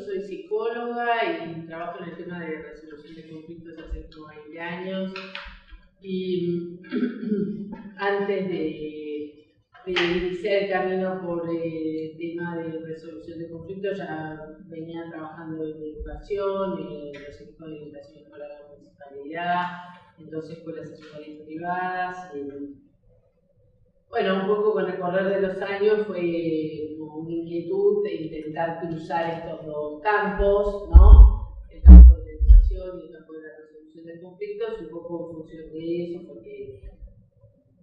soy psicóloga y trabajo en el tema de resolución de conflictos hace como 20 años. Y antes de iniciar el camino por el tema de resolución de conflictos, ya venía trabajando en educación, en los equipos de educación escolar de la municipalidad, en 2 escuelas secundarias privadas. Bueno, un poco con el correr de los años fue como una inquietud de intentar cruzar estos 2 campos, ¿no? El campo de la educación y el campo de la resolución de conflictos, un poco en función de eso, porque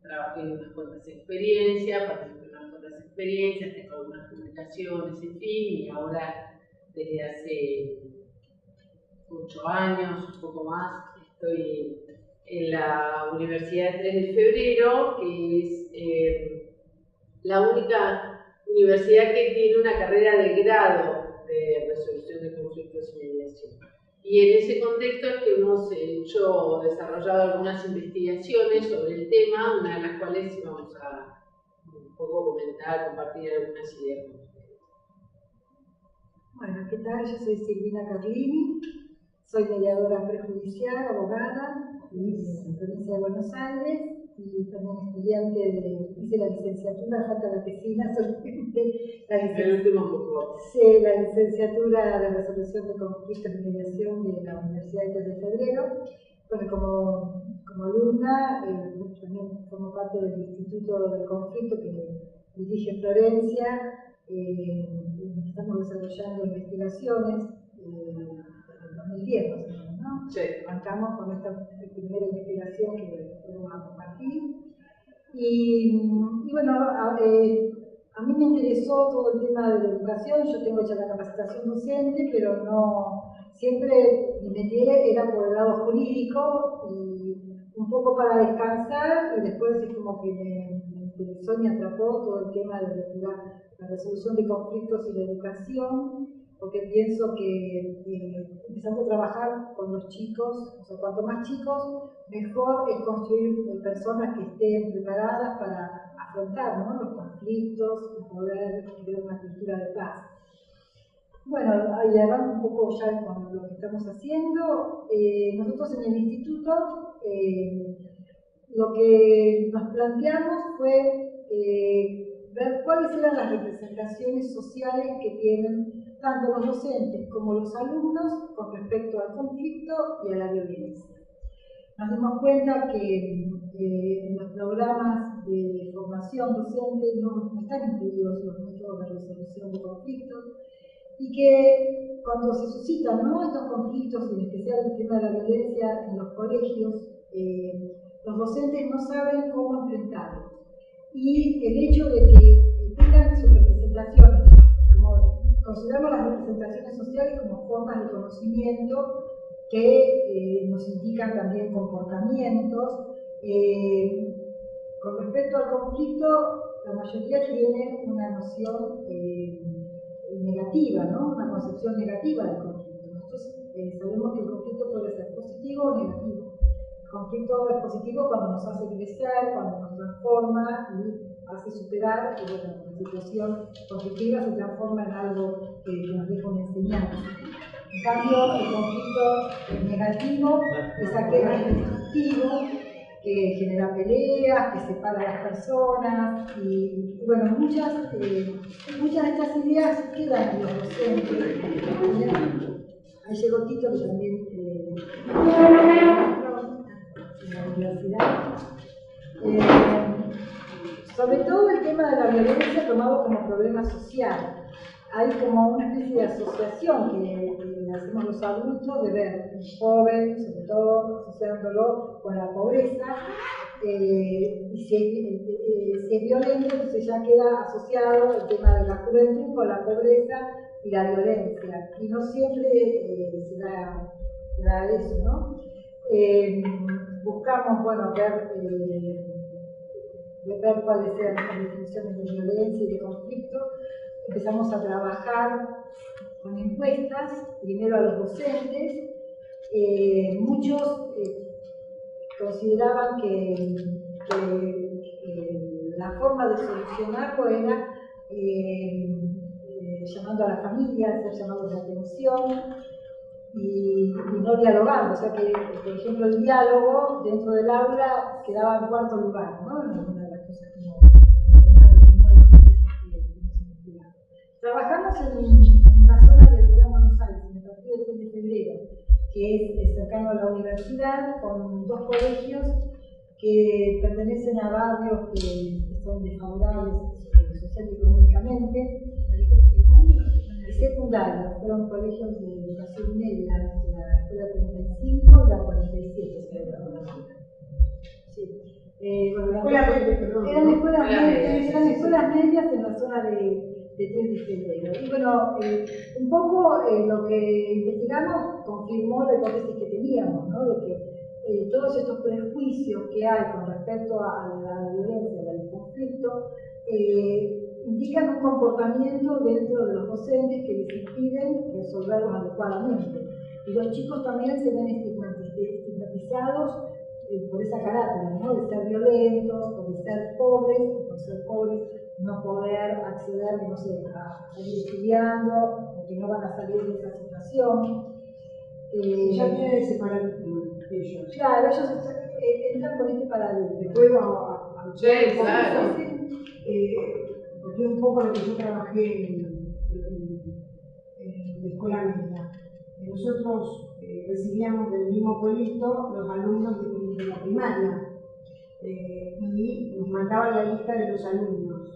trabajé en unas cuantas experiencias, participé en unas cuantas experiencias, tengo algunas publicaciones, en fin, y ahora desde hace 8 años, un poco más, estoy en la Universidad 3 de Febrero, que es la única universidad que tiene una carrera de grado de resolución de conflictos y mediación. Y en ese contexto es que hemos desarrollado algunas investigaciones sobre el tema, una de las cuales vamos a un poco comentar, compartir algunas ideas con ustedes. Bueno, ¿qué tal? Yo soy Silvina Carlini, soy mediadora prejudicial, abogada, en la provincia de Buenos Aires, y también estudiante hice la licenciatura, falta la tesina, solamente la licenciatura de resolución de conflictos y mediación de la Universidad de 3 de Febrero. Bueno, como alumna, también formo parte del Instituto del Conflicto que dirige Florencia. Estamos desarrollando investigaciones en 2010, ¿no? Sí. Arrancamos con esta primera investigación que vamos a compartir. Y bueno, a mí me interesó todo el tema de la educación. Yo tengo ya la capacitación docente, pero no siempre mi métier era por el lado jurídico y un poco para descansar, y después es como que me interesó y me atrapó todo el tema de la resolución de conflictos y la educación, porque pienso que empezando a trabajar con los chicos, o sea, cuanto más chicos, mejor es construir personas que estén preparadas para afrontar, ¿no?, los conflictos y poder crear una cultura de paz. Bueno, ahí hablando un poco ya con lo que estamos haciendo, nosotros en el instituto lo que nos planteamos fue ver cuáles eran las representaciones sociales que tienen tanto los docentes como los alumnos con respecto al conflicto y a la violencia. Nos dimos cuenta que en los programas de formación docente no están incluidos los métodos de resolución de conflictos, y que cuando se suscitan, ¿no?, estos conflictos, en especial el tema de la violencia en los colegios, los docentes no saben cómo enfrentarlos. Y el hecho de que tengan sus representaciones, como consideramos las representaciones sociales como formas de conocimiento que nos indican también comportamientos. Con respecto al conflicto, la mayoría tiene una noción negativa, ¿no?, una concepción negativa del conflicto. Nosotros sabemos que el conflicto puede ser positivo o negativo. El conflicto es positivo cuando nos hace crecer, cuando nos transforma y hace superar, y bueno, la situación conflictiva se transforma en algo que nos deja una enseñanza. En cambio, el conflicto negativo es aquel que es destructivo, que genera peleas, que separa a las personas, y bueno, muchas de estas ideas quedan en los docentes. Ahí llegó Tito, que también en la universidad. Sobre todo el tema de la violencia tomado como problema social. Hay como una especie de asociación que hacemos los adultos de ver un joven, sobre todo asociándolo con la pobreza, y si es violento, entonces ya queda asociado el tema de la juventud con la pobreza y la violencia, y no siempre se da eso, ¿no? Buscamos, bueno, ver cuáles eran las definiciones de violencia y de conflicto. Empezamos a trabajar con encuestas, primero a los docentes. Muchos consideraban que la forma de solucionarlo era llamando a la familia, hacer llamados de atención y no dialogando. O sea que, por ejemplo, el diálogo dentro del aula quedaba en cuarto lugar, ¿no? En alguna de las cosas que trabajamos en una zona del Gran Buenos Aires, en el partido de 3 de febrero, que es cercano a la universidad, con 2 colegios que pertenecen a barrios que son desfavorables social y económicamente, secundarios, fueron colegios de educación media, la escuela 35 y la 47, sí. Bueno, eran escuelas medias en la zona de 3 de febrero. Y bueno, un poco lo que investigamos confirmó la hipótesis que teníamos, ¿no? De que todos estos prejuicios que hay con respecto a la violencia, al conflicto, indican un comportamiento dentro de los docentes que les impiden resolverlos adecuadamente. Y los chicos también se ven estigmatizados por esa carátula, ¿no? De ser violentos, por ser pobres, por ser pobres no poder acceder, no sé, a seguir estudiando, porque no van a salir de esa situación. Ya tienen ese paradigma ellos. Claro, ellos entran con este paradigma. Después a sí, claro. Porque un poco lo que yo trabajé en la escuela media. Nosotros recibíamos del mismo pueblito los alumnos de la primaria y nos mandaban la lista de los alumnos.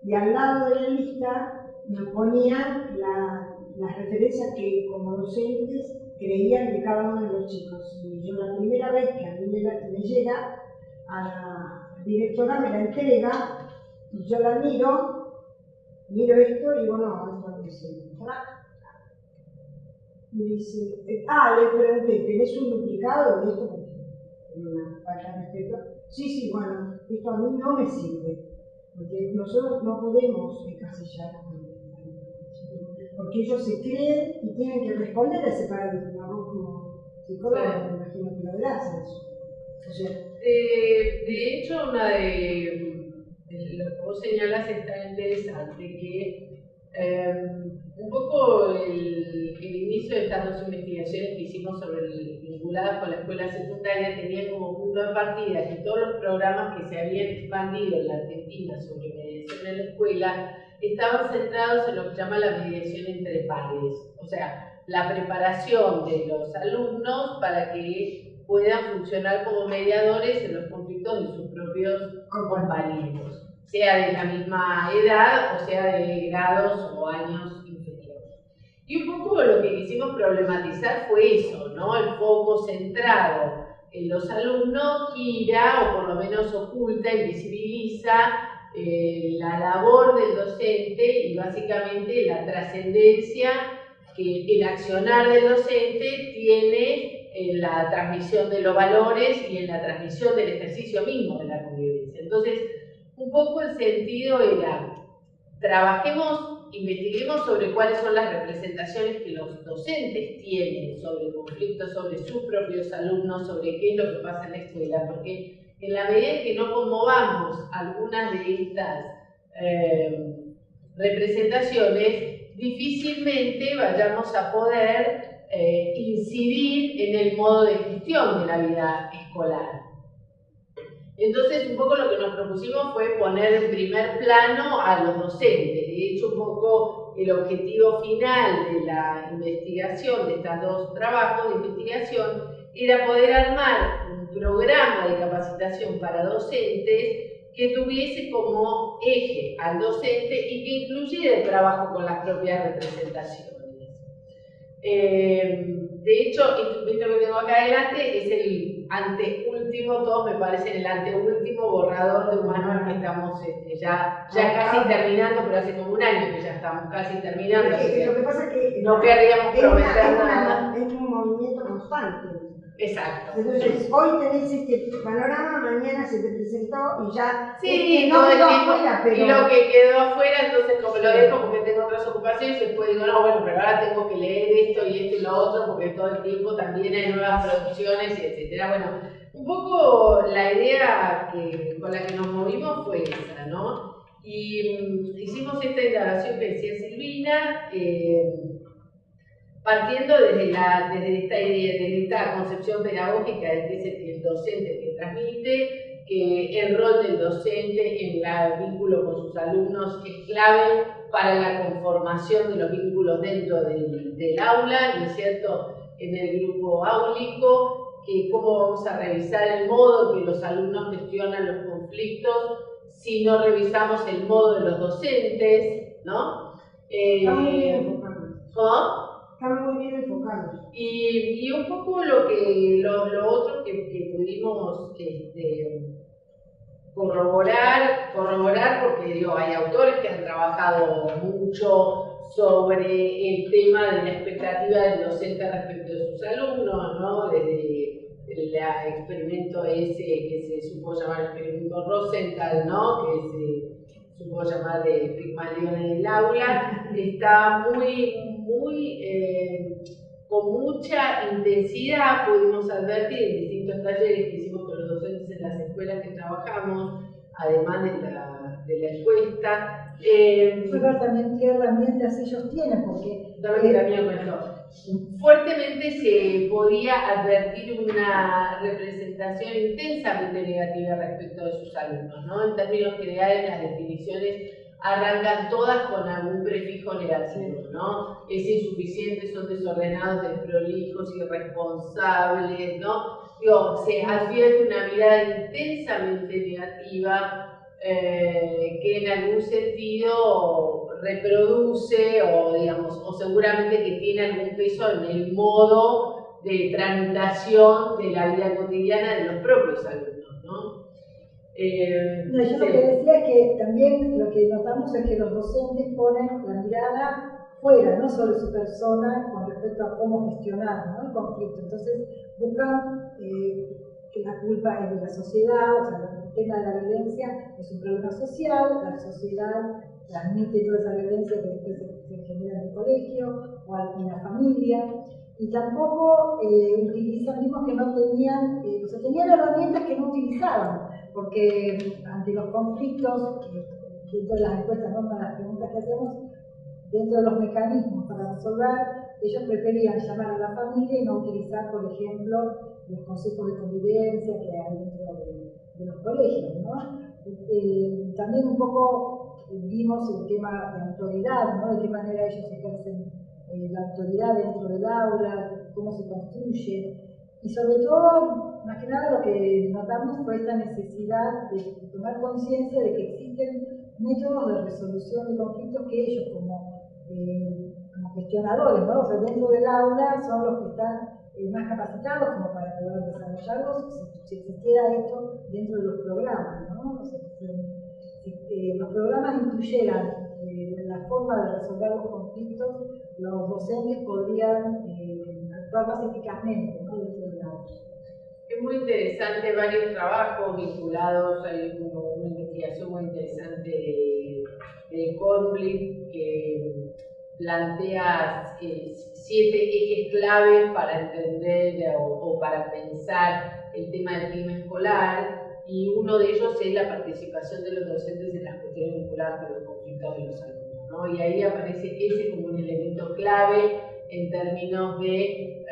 Y al lado de la lista nos ponían las referencias que como docentes creían de cada uno de los chicos. Y yo la primera vez que a mí me llega, a la directora me la entrega y yo la miro esto y digo, no, esto no es me dice, le pregunté, ¿tenés un duplicado de esto? Porque una falta de respeto. Sí, bueno, esto a mí no me sirve. Porque nosotros no podemos encasillar, porque ellos se creen y tienen que responder a ese paradigma. Vos como psicóloga, me imagino que lo verás eso. O sea, de hecho, una de lo que vos señalas está interesante, que un poco el inicio de estas 2 investigaciones que hicimos vinculadas con la escuela secundaria tenían como punto de partida que todos los programas que se habían expandido en la Argentina sobre mediación en la escuela estaban centrados en lo que se llama la mediación entre pares, o sea, la preparación de los alumnos para que puedan funcionar como mediadores en los conflictos de sus propios compañeros, sea de la misma edad o sea de grados o años inferiores. Y un poco lo que quisimos problematizar fue eso, ¿no? El foco centrado en los alumnos gira, o por lo menos oculta, invisibiliza la labor del docente y básicamente la trascendencia que el accionar del docente tiene en la transmisión de los valores y en la transmisión del ejercicio mismo de la convivencia. Entonces, un poco el sentido era, investiguemos sobre cuáles son las representaciones que los docentes tienen sobre el conflicto, sobre sus propios alumnos, sobre qué es lo que pasa en la escuela, porque en la medida en que no conmovamos algunas de estas representaciones, difícilmente vayamos a poder incidir en el modo de gestión de la vida escolar. Entonces, un poco lo que nos propusimos fue poner en primer plano a los docentes. De hecho, un poco el objetivo final de la investigación, de estos 2 trabajos de investigación, era poder armar un programa de capacitación para docentes que tuviese como eje al docente y que incluyera el trabajo con las propias representaciones. De hecho, el documento que tengo acá adelante es el anteúltimo, todos me parecen el anteúltimo borrador de un manual que estamos ya casi terminando, pero hace como un año que ya estamos casi terminando. Lo que pasa es que no querríamos prometer nada. Es un movimiento constante. Exacto. Entonces, hoy tenés este panorama, mañana se te presentó y ya. Sí, no todo el quedó tiempo. afuera, pero. Y lo que quedó afuera, entonces, como lo dejo porque tengo otras ocupaciones, después digo, no, bueno, pero ahora tengo que leer esto y lo otro, porque todo el tiempo también hay nuevas producciones, etcétera. Bueno, un poco la idea con la que nos movimos fue esa, ¿no? Y hicimos esta indagación que decía Silvina, partiendo desde esta idea, desde esta concepción pedagógica de que es el docente que transmite, que el rol del docente en el vínculo con sus alumnos es clave para la conformación de los vínculos dentro del aula, ¿no es cierto?, en el grupo áulico, que cómo vamos a revisar el modo en que los alumnos gestionan los conflictos si no revisamos el modo de los docentes, ¿no? Está muy bien enfocado. ¿Cómo? Está muy bien enfocado. Y un poco lo otro que pudimos corroborar porque digo, hay autores que han trabajado mucho sobre el tema de la expectativa del docente respecto de sus alumnos, ¿no? Desde el experimento ese que se supo llamar el experimento Rosenthal, ¿no? Que se supo llamar de Pigmalión en el aula, está con mucha intensidad pudimos advertir en distintos talleres que hicimos con los docentes en las escuelas que trabajamos, además de la encuesta. Ver también qué herramientas ellos tienen, porque fuertemente se podía advertir una representación intensamente negativa respecto de sus alumnos, ¿no? En términos generales, las definiciones arrancan todas con algún prefijo negativo, ¿no? Es insuficiente, son desordenados, desprolijos, irresponsables, ¿no? Digo, se advierte una mirada intensamente negativa que en algún sentido reproduce o seguramente que tiene algún peso en el modo de tramitación de la vida cotidiana de los propios alumnos, ¿no? Yo lo que decía es que también lo que notamos es que los docentes ponen la mirada fuera, no sobre su persona con respecto a cómo gestionar, ¿no?, el conflicto. Entonces buscan que la culpa es de la sociedad, o sea, el tema de la violencia es un problema social, la sociedad transmite toda esa violencia que después se genera en el colegio o en la familia. Y tampoco utilizan, vimos que no tenían, o sea, tenían herramientas que no utilizaban, porque ante los conflictos, dentro de las encuestas, ¿no?, con las preguntas que hacemos, dentro de los mecanismos para resolver, ellos preferían llamar a la familia y no utilizar, por ejemplo, los consejos de convivencia que hay dentro de los colegios, ¿no? También un poco vimos el tema de autoridad, ¿no?, de qué manera ellos ejercen la autoridad dentro del aula, cómo se construye, y sobre todo, más que nada, lo que notamos fue esta necesidad de tomar conciencia de que existen métodos de resolución de conflictos que ellos como gestionadores, ¿no?, o sea, dentro del aula son los que están más capacitados como para poder desarrollarlos si existiera esto dentro de los programas, ¿no? O sea, si los programas incluyeran la forma de resolver los conflictos, los docentes podrían actuar más eficazmente, ¿no?, dentro del aula. Es muy interesante varios trabajos vinculados, hay una investigación muy interesante de Kornblit que plantea 7 ejes claves para entender o para pensar el tema del clima escolar, y uno de ellos es la participación de los docentes en las cuestiones vinculadas con los conflictos de los alumnos, ¿no? Y ahí aparece ese como un elemento clave en términos de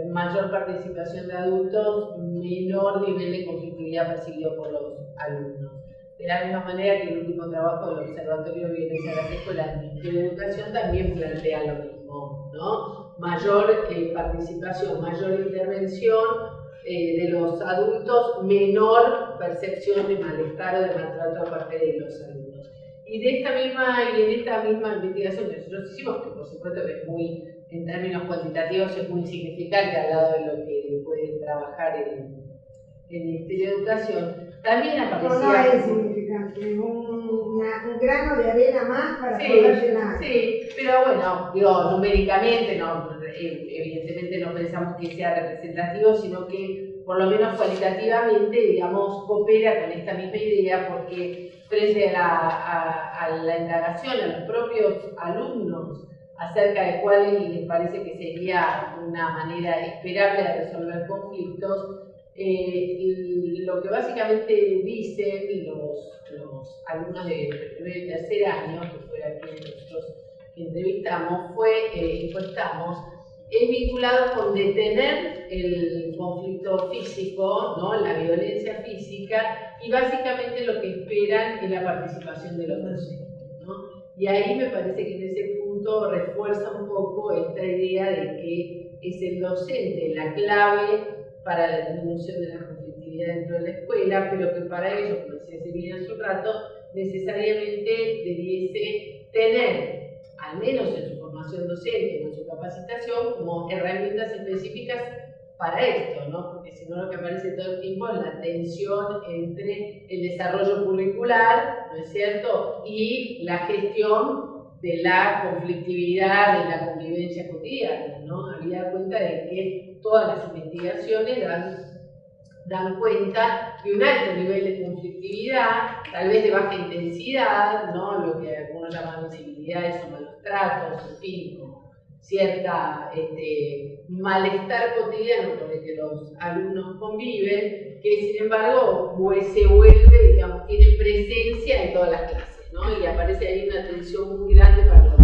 mayor participación de adultos, menor nivel de conflictividad percibido por los alumnos. De la misma manera que el último trabajo del Observatorio de Violencia de las Escuelas del Ministerio de Educación también plantea lo mismo, ¿no? Mayor participación, mayor intervención de los adultos, menor percepción de malestar o de maltrato a parte de los alumnos. Y en esta misma investigación que nosotros hicimos, que por supuesto es muy, en términos cuantitativos, es muy significante al lado de lo que puede trabajar el Ministerio de Educación, también aparecía... No es significante, es un grano de arena más para poder llenar. Sí, pero bueno, digo, numéricamente, no, evidentemente no pensamos que sea representativo, sino que por lo menos cualitativamente, digamos, coopera con esta misma idea, porque frente a la indagación, a los propios alumnos, acerca de cuál les parece que sería una manera esperable de resolver conflictos, lo que básicamente dicen los alumnos de primer y tercer año, que fue a quien nosotros entrevistamos, encuestamos, es vinculado con detener el conflicto físico, ¿no? La violencia física, y básicamente lo que esperan es la participación de los docentes, ¿no? Y ahí me parece que en ese punto refuerza un poco esta idea de que es el docente la clave para la disminución de la conflictividad dentro de la escuela, pero que para ello, como decía Silvina hace un rato, necesariamente debiese tener, al menos en su formación docente o en su capacitación, como herramientas específicas para esto, ¿no? Porque si no, lo que aparece todo el tiempo es la tensión entre el desarrollo curricular, ¿no es cierto?, y la gestión de la conflictividad, de la convivencia cotidiana, ¿no? Había cuenta de que todas las investigaciones dan cuenta de un alto nivel de conflictividad, tal vez de baja intensidad, ¿no? Lo que algunos llaman incivilidades o malos tratos, en fin, como cierta malestar cotidiano con el que los alumnos conviven, que sin embargo pues, se vuelve, digamos, tiene presencia en todas las clases, ¿no? Y aparece ahí una tensión muy grande para los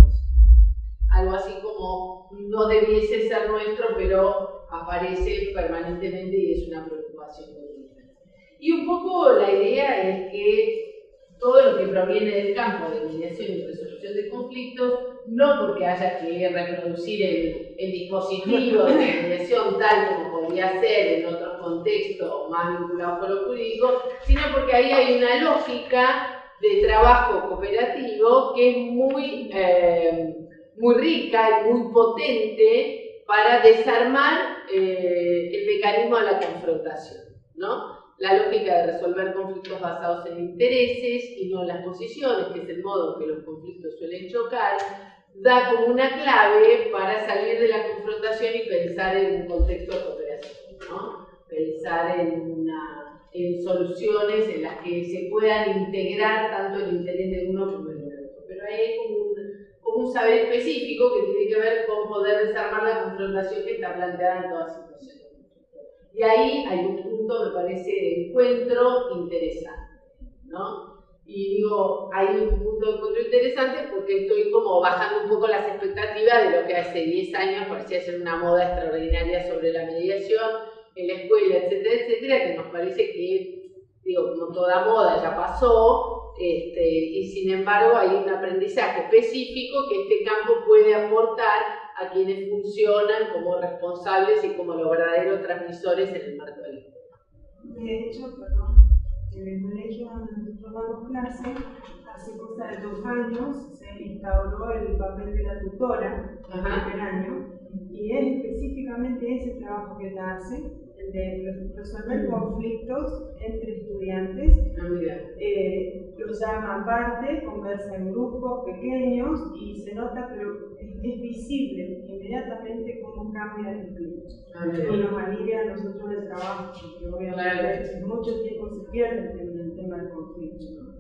algo así como no debiese ser nuestro, pero aparece permanentemente y es una preocupación cotidiana. Y un poco la idea es que todo lo que proviene del campo de mediación y resolución de conflictos, no porque haya que reproducir el dispositivo de mediación tal como podría ser en otros contextos más vinculados con lo jurídico, sino porque ahí hay una lógica de trabajo cooperativo que es muy rica y muy potente para desarmar el mecanismo de la confrontación, ¿no? La lógica de resolver conflictos basados en intereses y no en las posiciones, que es el modo en que los conflictos suelen chocar, da como una clave para salir de la confrontación y pensar en un contexto de cooperación, ¿no? Pensar en soluciones en las que se puedan integrar tanto el interés de uno como el del otro. Pero ahí hay como un saber específico que tiene que ver con poder desarmar la confrontación que está planteada en toda situación. Y ahí hay un punto, me parece, de encuentro interesante, ¿no? Y digo, hay un punto de encuentro interesante porque estoy como bajando un poco las expectativas de lo que hace 10 años parecía ser una moda extraordinaria sobre la mediación en la escuela, etcétera, etcétera, que nos parece que, digo, como toda moda ya pasó, y sin embargo hay un aprendizaje específico que este campo puede aportar a quienes funcionan como responsables y como los verdaderos transmisores en el marco de la escuela. De hecho, en el colegio donde nosotros damos clase, hace cosa de 2 años se instauró el papel de la tutora en el primer año, y es específicamente ese trabajo que ella hace, el de resolver conflictos entre estudiantes. Los llama aparte, conversa en grupos pequeños y se nota, pero es visible inmediatamente cómo cambia el clima. Y nos alivia a nosotros el trabajo, porque obviamente mucho tiempo se pierde en el tema del conflicto, ¿no?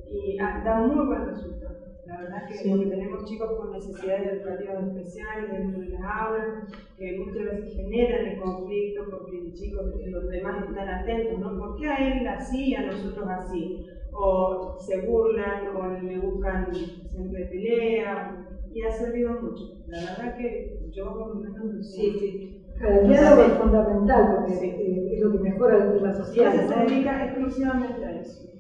Y da muy buen resultado. La verdad que porque tenemos chicos con necesidades educativas especiales dentro de las aulas, que muchas veces generan el conflicto porque los demás están atentos, ¿no? ¿Por qué a él así y a nosotros así? O se burlan, o le buscan siempre pelea, y ha servido mucho. La verdad que yo por lo menos... El diálogo es fundamental porque es lo que mejora el clima social. Y se dedica exclusivamente a eso.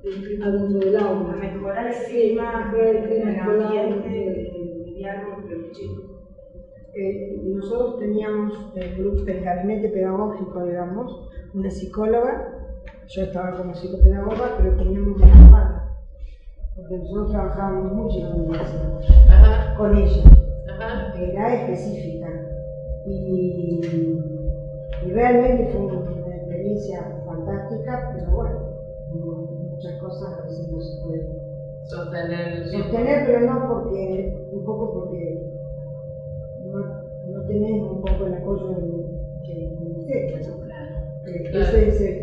El clima dentro del aula. A mejorar el clima, el ambiente, el diálogo entre los chicos. Nosotros teníamos el gabinete pedagógico, digamos, una psicóloga. Yo estaba como psicopedagoga, pero teníamos una abogada, porque nosotros trabajábamos mucho en la universidad con ella. Era específica. Y realmente fue una experiencia fantástica, pero bueno, muchas cosas a veces no se pueden sostener, pero no porque, un poco porque no tenés un poco el apoyo que necesitas.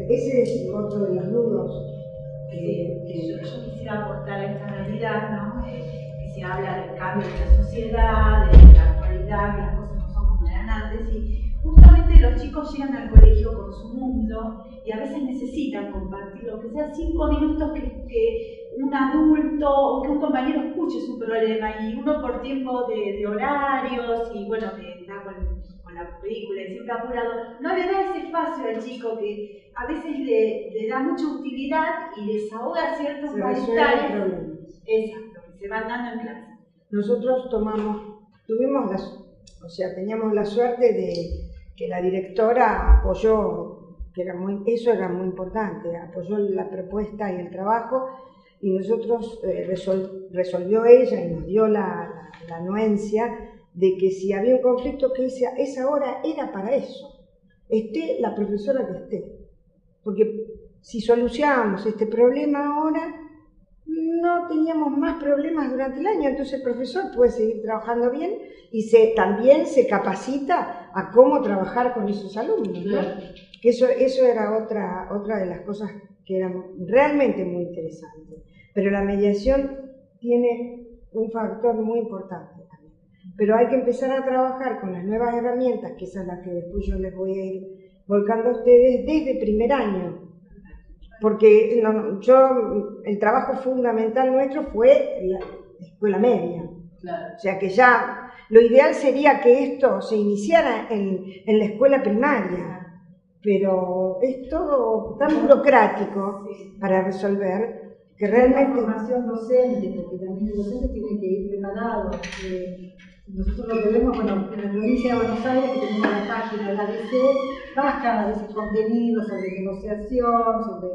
Ese es otro de los nudos. Yo quisiera aportar a esta realidad, ¿no? Que se habla del cambio de la sociedad, de la actualidad, que las cosas no son como eran antes, y justamente los chicos llegan al colegio con su mundo y a veces necesitan compartir, lo que sea 5 minutos que un adulto o que un compañero escuche su problema, y uno por tiempo de horarios y bueno, que está con la película y siempre apurado, no le da ese espacio al chico que a veces le da mucha utilidad y desahoga ciertos malestares. Exacto, que se van dando en clase. Nosotros teníamos la suerte de que la directora apoyó, eso era muy importante, apoyó la propuesta y el trabajo, y nosotros resolvió ella y nos dio la anuencia de que si había un conflicto, que esa hora era para eso, esté la profesora que esté, porque si solucionábamos este problema ahora, no teníamos más problemas durante el año, entonces el profesor puede seguir trabajando bien y también se capacita a cómo trabajar con esos alumnos, ¿no? Que eso era otra de las cosas que eran realmente muy interesantes. Pero la mediación tiene un factor muy importante también. Pero hay que empezar a trabajar con las nuevas herramientas, que esas son las que después yo les voy a ir volcando a ustedes desde primer año. Porque el trabajo fundamental nuestro fue la escuela media. Claro. O sea que ya lo ideal sería que esto se iniciara en la escuela primaria, pero es todo tan burocrático para resolver que realmente... La formación docente, porque también el docente tiene que ir preparado. Nosotros lo que vemos, en la provincia de Buenos Aires, que tenemos la página de la DC, bajan a veces contenidos sobre negociación, sobre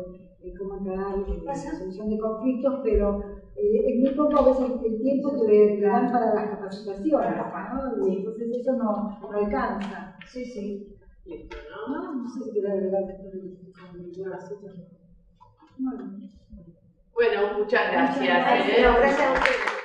cómo aclarar la solución de conflictos, pero es muy poco a veces el tiempo que le dan para las capacitaciones, ¿no? Y entonces eso no alcanza. Sí. Listo, ¿no? No sé si queda agregar Bueno, muchas gracias. Gracias a ustedes.